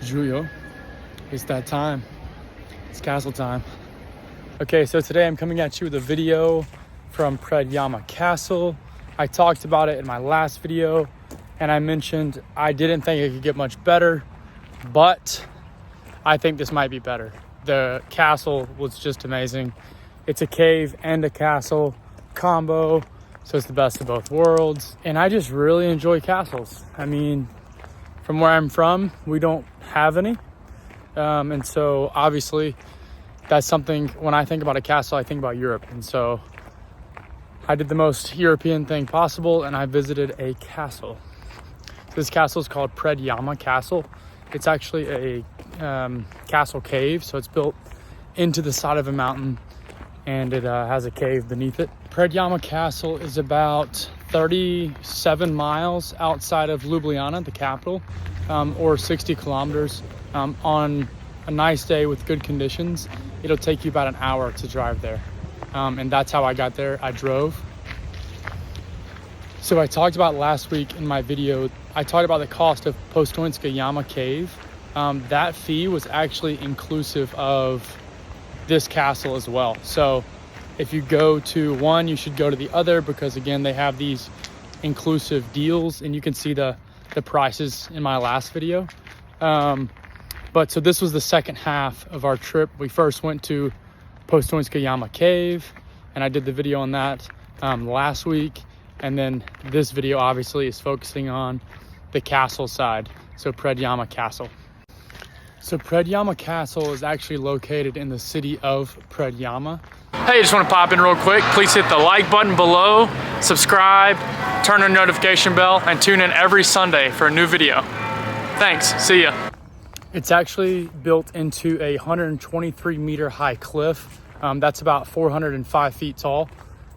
Julio. It's that time. It's castle time. Okay, so today I'm coming at you with a video from Predjama Castle. I talked about it in my last video, and I mentioned I didn't think it could get much better, but I think this might be better. The castle was just amazing. It's a cave and a castle combo, so it's the best of both worlds. And I just really enjoy castles. I mean, from where I'm from, we don't have any. And so obviously that's something, when I think about a castle, I think about Europe. And so I did the most European thing possible, and I visited a castle. This castle is called Predjama Castle. It's actually a castle cave, so it's built into the side of a mountain, and it has a cave beneath it. Predjama Castle is about 37 miles outside of Ljubljana, the capital, or 60 kilometers. On a nice day with good conditions, it'll take you about an hour to drive there. And that's how I got there. I drove. So I talked about last week in my video, I talked about the cost of Postojnska Jama cave. That fee was actually inclusive of this castle as well. So if you go to one, you should go to the other, because again, they have these inclusive deals, and you can see the prices in my last video. But so this was the second half of our trip. We first went to Postojnska Jama cave, and I did the video on that last week. And then this video obviously is focusing on the castle side, so Predjama Castle. So Predjama Castle is actually located in the city of Predjama. Hey, just want to pop in real quick. Please hit the like button below, subscribe, turn on the notification bell, and tune in every Sunday for a new video. Thanks, see ya. It's actually built into a 123 meter high cliff. That's about 405 feet tall.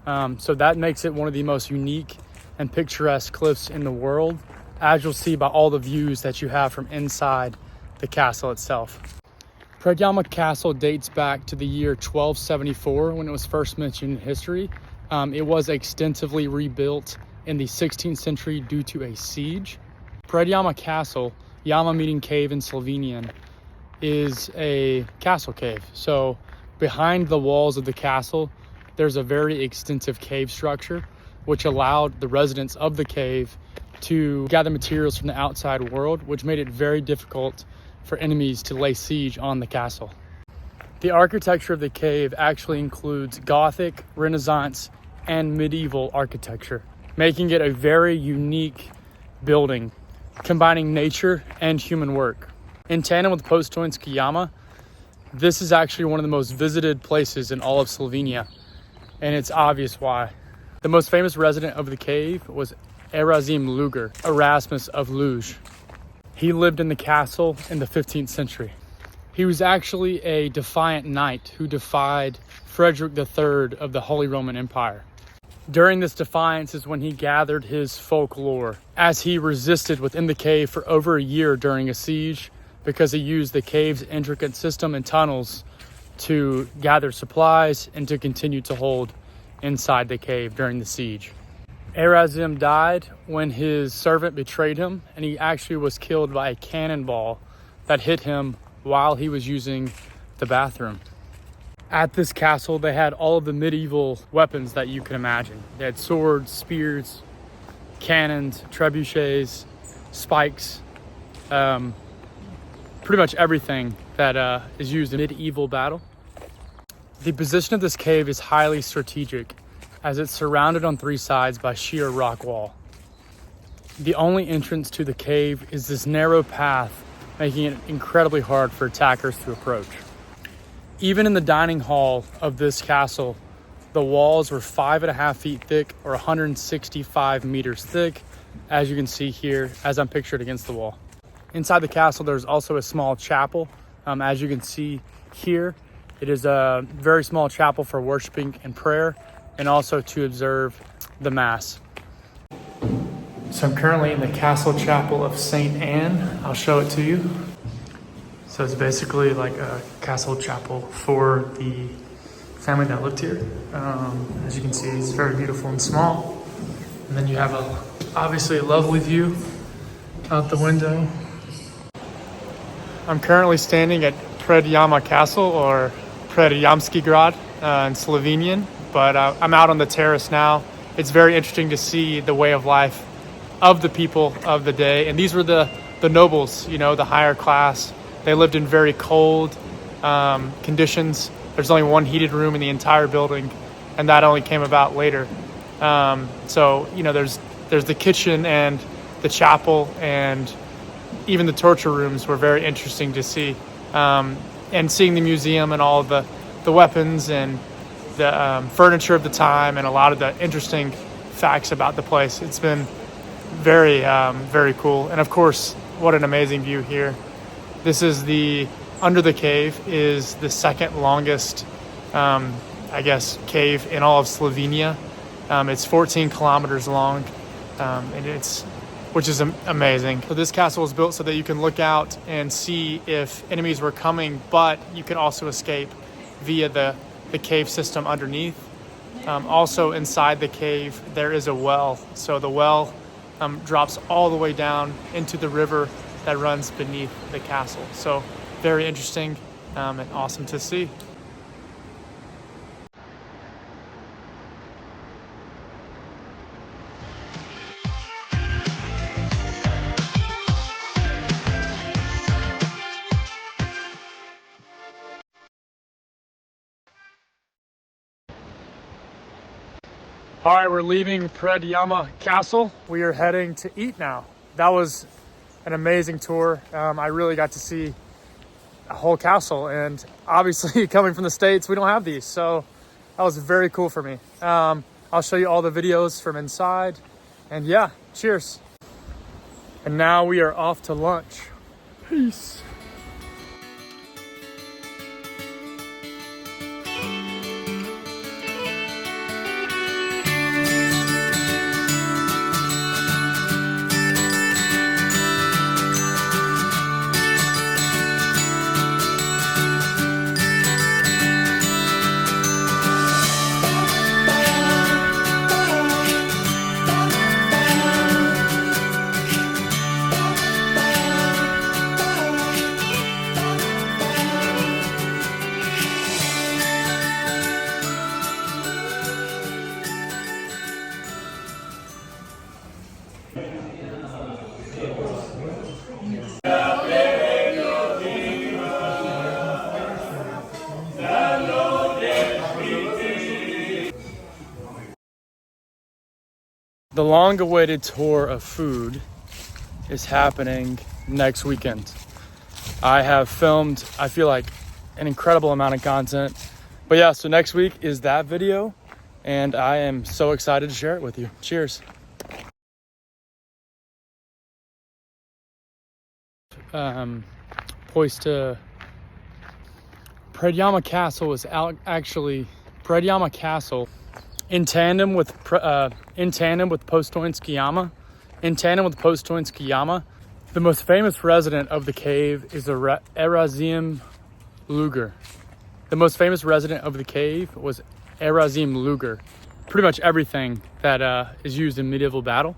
So that makes it one of the most unique and picturesque cliffs in the world, as you'll see by all the views that you have from inside the castle itself. Predjama Castle dates back to the year 1274 when it was first mentioned in history. It was extensively rebuilt in the 16th century due to a siege. Predjama Castle, Jama meaning cave in Slovenian, is a castle cave. So behind the walls of the castle, there's a very extensive cave structure, which allowed the residents of the cave to gather materials from the outside world, which made it very difficult for enemies to lay siege on the castle. The architecture of the cave actually includes Gothic, Renaissance, and medieval architecture, making it a very unique building, combining nature and human work. In tandem with Postojnska Jama, this is actually one of the most visited places in all of Slovenia, and it's obvious why. The most famous resident of the cave was Erasmus of Luge. He lived in the castle in the 15th century. He was actually a defiant knight who defied Frederick III of the Holy Roman Empire. During this defiance is when he gathered his folklore, as he resisted within the cave for over a year during a siege, because he used the cave's intricate system and tunnels to gather supplies and to continue to hold inside the cave during the siege. Erasmus died when his servant betrayed him, and he actually was killed by a cannonball that hit him while he was using the bathroom. At this castle, they had all of the medieval weapons that you can imagine. They had swords, spears, cannons, trebuchets, spikes, pretty much everything that is used in medieval battle. The position of this cave is highly strategic, as it's surrounded on three sides by sheer rock wall. The only entrance to the cave is this narrow path, making it incredibly hard for attackers to approach. Even in the dining hall of this castle, the walls were 5.5 feet thick, or 165 meters thick, as you can see here, as I'm pictured against the wall. Inside the castle, there's also a small chapel. As you can see here, it is a very small chapel for worshiping and prayer, and also to observe the Mass. So I'm currently in the castle chapel of St. Anne. I'll show it to you. So it's basically like a castle chapel for the family that lived here. As you can see, it's very beautiful and small. And then you have obviously a lovely view out the window. I'm currently standing at Predjama Castle, or Predjamski Grad in Slovenian, but I'm out on the terrace now. It's very interesting to see the way of life of the people of the day. And these were the nobles, you know, the higher class. They lived in very cold conditions. There's only one heated room in the entire building, and that only came about later. So, you know, there's the kitchen and the chapel, and even the torture rooms were very interesting to see. And seeing the museum and all the weapons and the furniture of the time and a lot of the interesting facts about the place. It's been very, very cool. And of course, what an amazing view here. This is under the cave is the second longest, I guess, cave in all of Slovenia. It's 14 kilometers long, which is amazing. So this castle was built so that you can look out and see if enemies were coming, but you can also escape via the cave system underneath. Also inside the cave, there is a well. So the well drops all the way down into the river that runs beneath the castle. So very interesting and awesome to see. All right, we're leaving Predjama Castle. We are heading to eat now. That was an amazing tour. I really got to see a whole castle, and obviously coming from the States, we don't have these. So that was very cool for me. I'll show you all the videos from inside, and yeah, cheers. And now we are off to lunch. Peace. The long-awaited tour of food is happening next weekend. I have filmed, I feel like, an incredible amount of content. But yeah, so next week is that video, and I am so excited to share it with you. Cheers. Predjama Castle is actually Predjama Castle in tandem with Postojnska Jama. The most famous resident of the cave is Erazim Luger. The most famous resident of the cave was Erazim Luger. Pretty much everything that is used in medieval battle.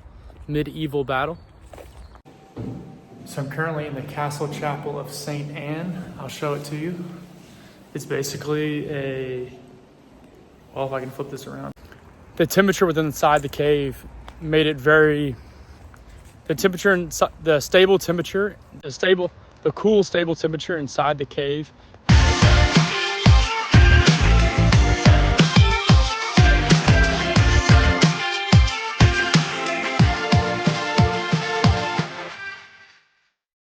So I'm currently in the Castle Chapel of St. Anne. I'll show it to you. It's basically well, if I can flip this around. The temperature within inside the cave made it the cool, stable temperature inside the cave